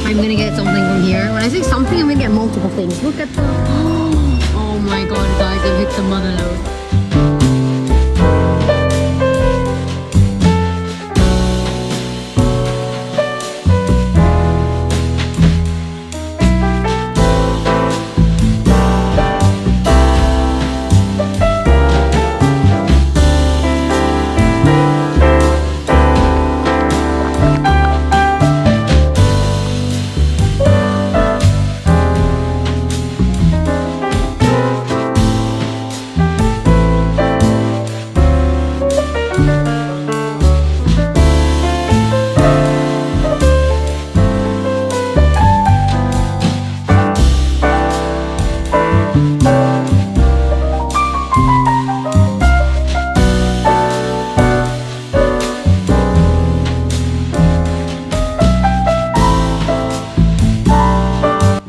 I'm gonna get something from here. When I say something, I'm gonna get multiple things. Look at the... Oh my god, guys, I've hit the mother load.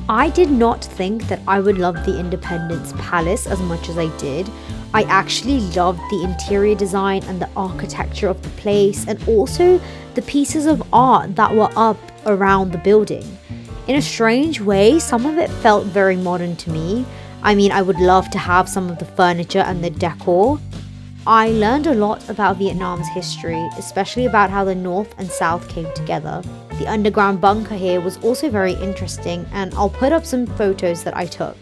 I did not think that I would love the Independence Palace as much as I did. I actually loved the interior design and the architecture of the place, and also the pieces of art that were up around the building. In a strange way, some of it felt very modern to me. I mean, I would love to have some of the furniture and the decor. I learned a lot about Vietnam's history, especially about how the North and South came together. The underground bunker here was also very interesting, and I'll put up some photos that I took.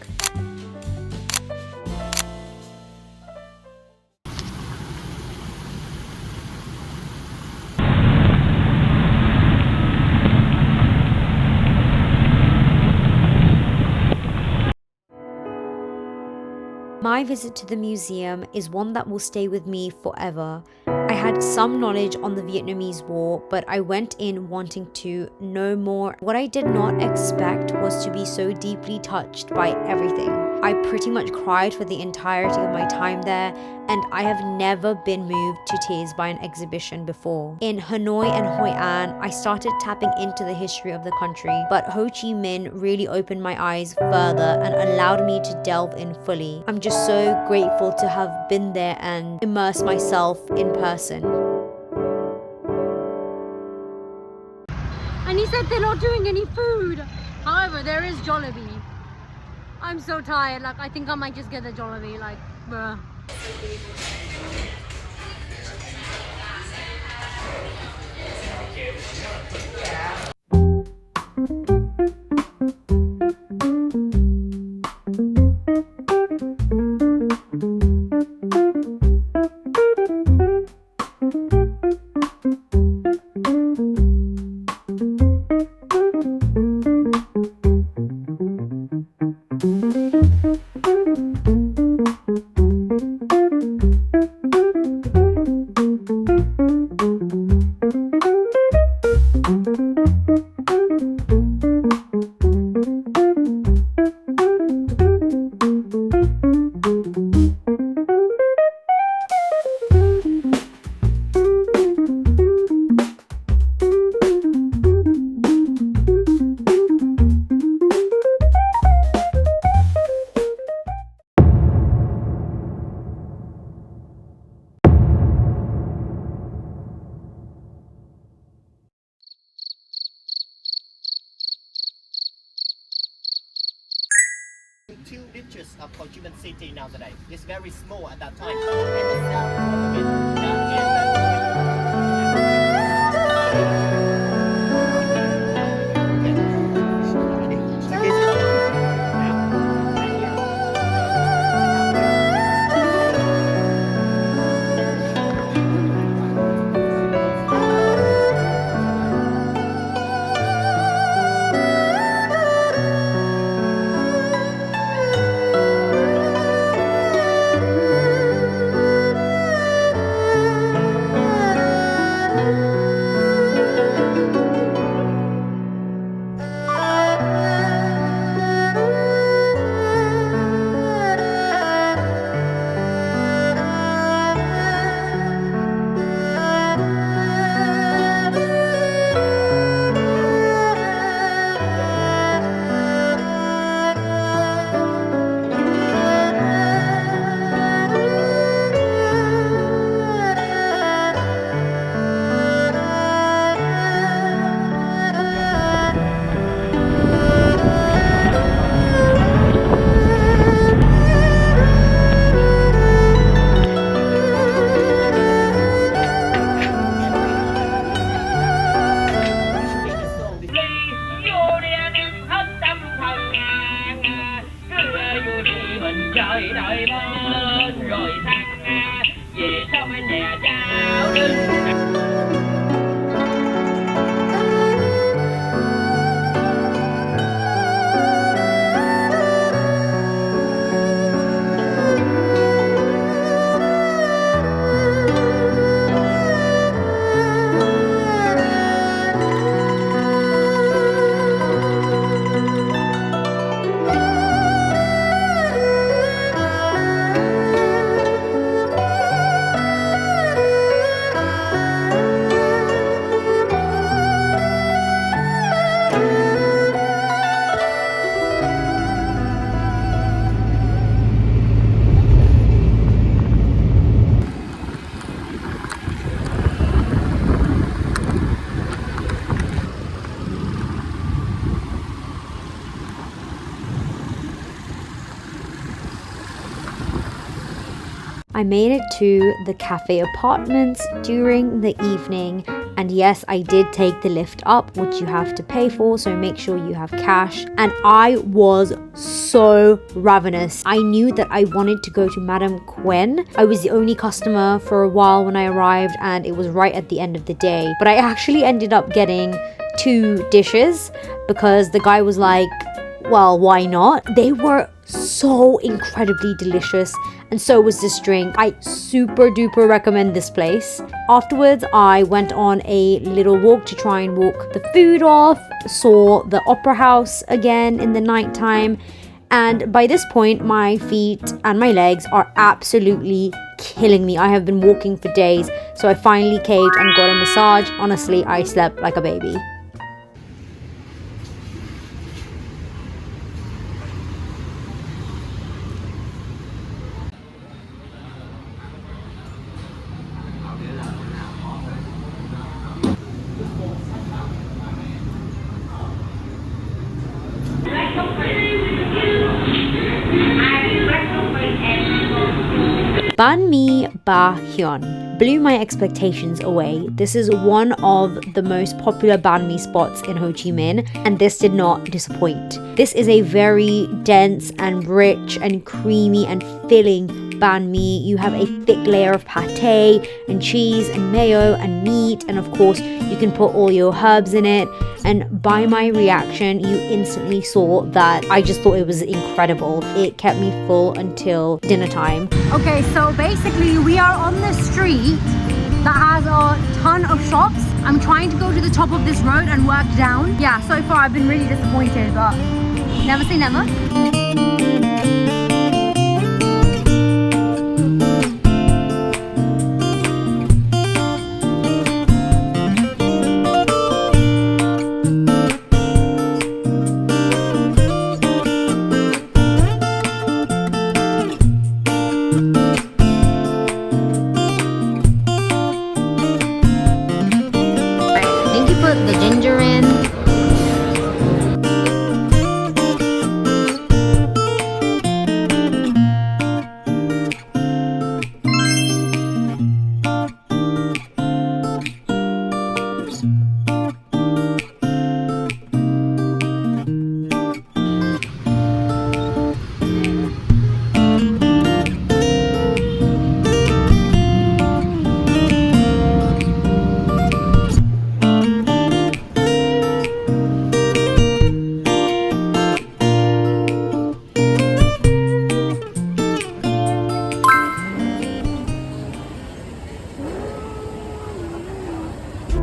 My visit to the museum is one that will stay with me forever. I had some knowledge on the Vietnamese War, but I went in wanting to know more. What I did not expect was to be so deeply touched by everything. I pretty much cried for the entirety of my time there, and I have never been moved to tears by an exhibition before. In Hanoi and Hoi An, I started tapping into the history of the country, but Ho Chi Minh really opened my eyes further and allowed me to delve in fully. I'm just so grateful to have been there and immerse myself in person. And he said they're not doing any food. However, there is Jollibee. I'm so tired, like I think I might just get the Jollibee, like bruh. Two pictures of Ho Chi Minh City nowadays. It's very small at that time. And the south of it, trời đợi bên rồi thang về sau bên nhà cháu đứng. I made it to the cafe apartments during the evening, and yes, I did take the lift up, which you have to pay for, so make sure you have cash. And I was so ravenous. I knew that I wanted to go to Madame Quen. I was the only customer for a while when I arrived, and it was right at the end of the day. But I actually ended up getting 2 dishes because the guy was like, well, why not? They were so incredibly delicious, and so was this drink. I super duper recommend this place. Afterwards, I went on a little walk to try and walk the food off, saw the opera house again in the nighttime, and by this point, my feet and my legs are absolutely killing me. I have been walking for days, so I finally caved and got a massage. Honestly, I slept like a baby. Banh Mi Ba Hyun blew my expectations away. This is one of the most popular banh mi spots in Ho Chi Minh, and this did not disappoint. This is a very dense and rich and creamy and filling banh mi. You have a thick layer of pate and cheese and mayo and meat, and of course you can put all your herbs in it. And by my reaction, you instantly saw that I just thought it was incredible. It kept me full until dinner time. Okay, so basically we are on the street that has a ton of shops. I'm trying to go to the top of this road and work down. Yeah, so far I've been really disappointed, but never say never. The ginger in.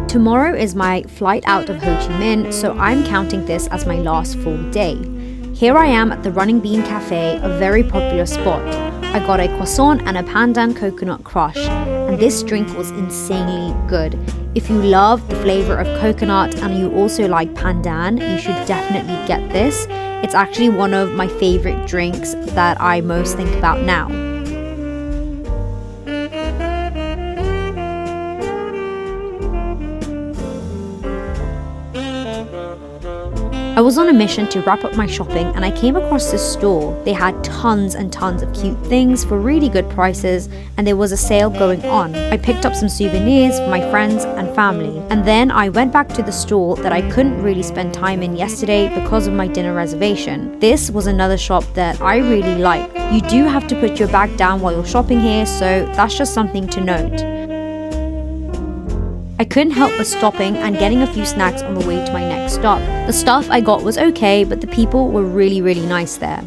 Tomorrow is my flight out of Ho Chi Minh, so I'm counting this as my last full day. Here I am at the Running Bean Cafe, a very popular spot. I got a croissant and a pandan coconut crush, and this drink was insanely good. If you love the flavor of coconut and you also like pandan, you should definitely get this. It's actually one of my favorite drinks that I most think about now. I was on a mission to wrap up my shopping and I came across this store. They had tons and tons of cute things for really good prices and there was a sale going on. I picked up some souvenirs for my friends and family. And then I went back to the store that I couldn't really spend time in yesterday because of my dinner reservation. This was another shop that I really like. You do have to put your bag down while you're shopping here, so that's just something to note. I couldn't help but stopping and getting a few snacks on the way to my next stop. The stuff I got was okay, but the people were really nice there.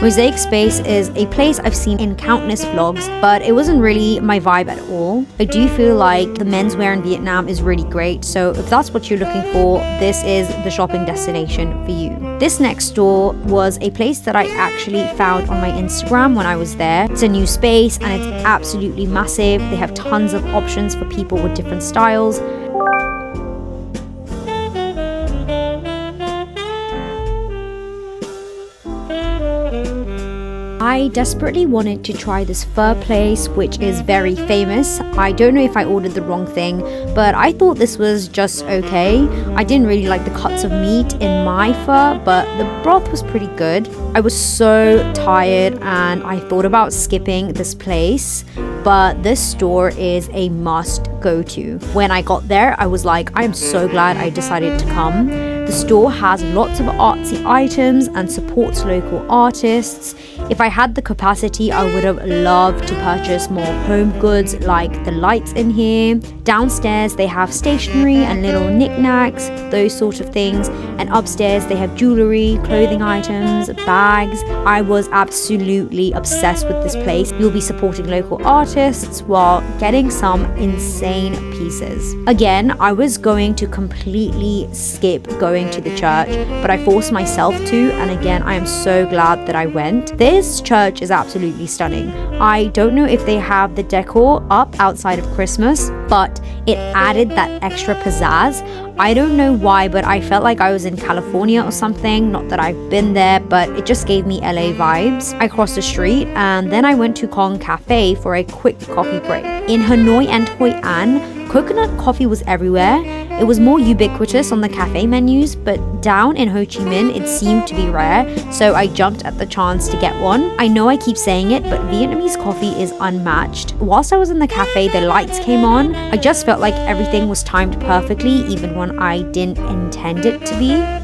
Mosaic Space is a place I've seen in countless vlogs, but it wasn't really my vibe at all. I do feel like the menswear in Vietnam is really great, so if that's what you're looking for, this is the shopping destination for you. This next store was a place that I actually found on my Instagram when I was there. It's a new space and it's absolutely massive. They have tons of options for people with different styles. I desperately wanted to try this pho place, which is very famous. I don't know if I ordered the wrong thing, but I thought this was just okay. I didn't really like the cuts of meat in my pho, but the broth was pretty good. I was so tired and I thought about skipping this place, but this store is a must go to. When I got there, I was like, I am so glad I decided to come. The store has lots of artsy items and supports local artists. If I had the capacity, I would have loved to purchase more home goods like the lights in here. Downstairs, they have stationery and little knickknacks, those sort of things. And upstairs, they have jewelry, clothing items, bags. I was absolutely obsessed with this place. You'll be supporting local artists while getting some insane pieces. Again, I was going to completely skip going to the church, but I forced myself to, and again, I am so glad that I went. This church is absolutely stunning. I don't know if they have the decor up outside of Christmas, but it added that extra pizzazz. I don't know why, but I felt like I was in California or something. Not that I've been there, but it just gave me LA vibes. I crossed the street and then I went to Kong Cafe for a quick coffee break. In Hanoi and Hoi An, coconut coffee was everywhere. It was more ubiquitous on the cafe menus, but down in Ho Chi Minh it seemed to be rare, so I jumped at the chance to get one. I know I keep saying it, but Vietnamese coffee is unmatched. Whilst I was in the cafe, the lights came on. I just felt like everything was timed perfectly, even when I didn't intend it to be.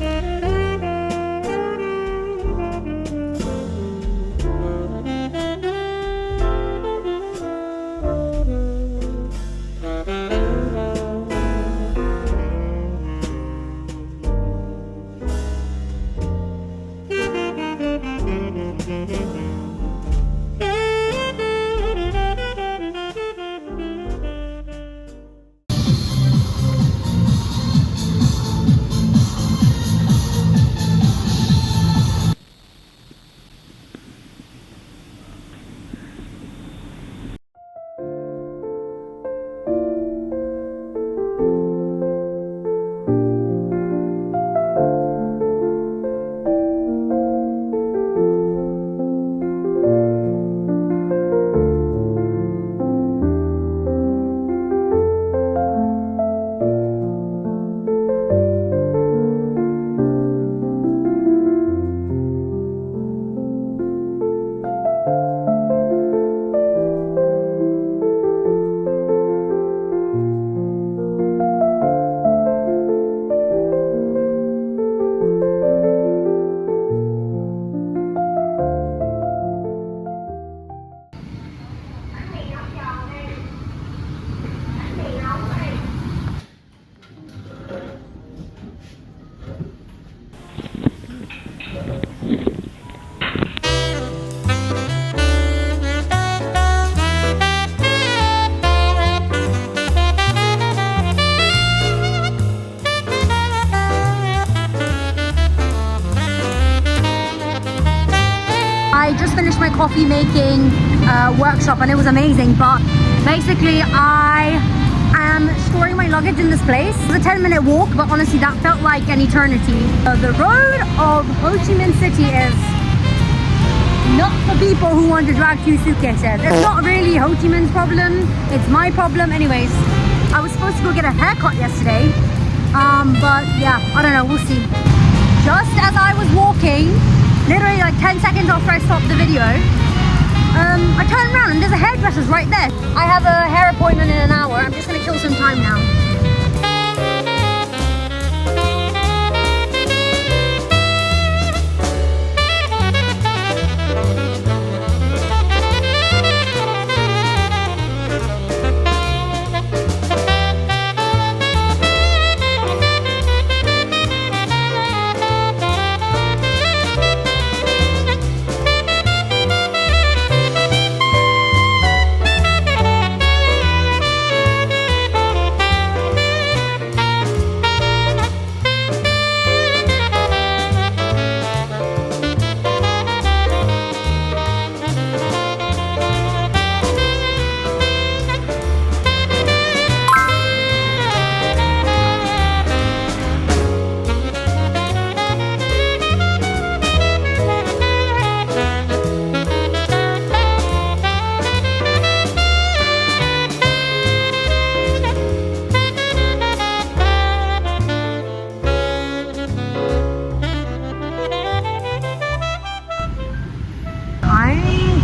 Finished my coffee making workshop and it was amazing, but basically I am storing my luggage in this place. It was a 10-minute walk, but honestly that felt like an eternity. The road of Ho Chi Minh City is not for people who want to drag 2 suitcases. It's not really Ho Chi Minh's problem, it's my problem. Anyways, I was supposed to go get a haircut yesterday, But yeah, I don't know, we'll see. Just as I was walking, literally like 10 seconds after I stopped the video, I turned around and there's a hairdresser's right there. I have a hair appointment in an hour. I'm just gonna kill some time now.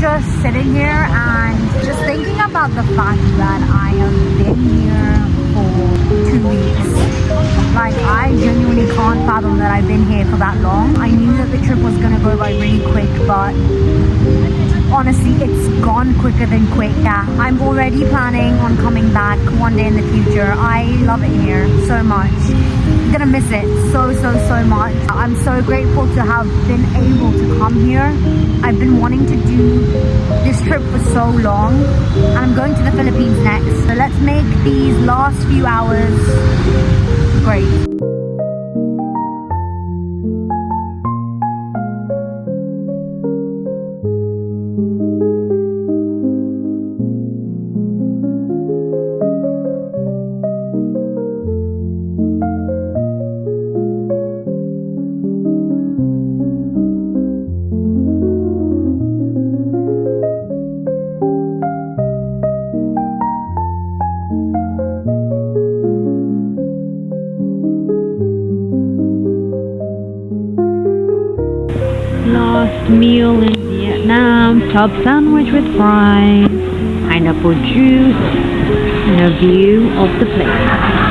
Just sitting here and just thinking about the fact that I have been here for 2 weeks. Like, I genuinely can't fathom that I've been here for that long. I knew that the trip was gonna go by really quick, but honestly, it's gone quicker than quick. Yeah, I'm already planning on coming back one day in the future. I love it here so much. I'm gonna miss it so much. I'm so grateful to have been able to come here. I've been wanting to do this trip for so long, and I'm going to the Philippines next. So let's make these last few hours great. Last meal in Vietnam, tub sandwich with fries, pineapple juice, and a view of the place.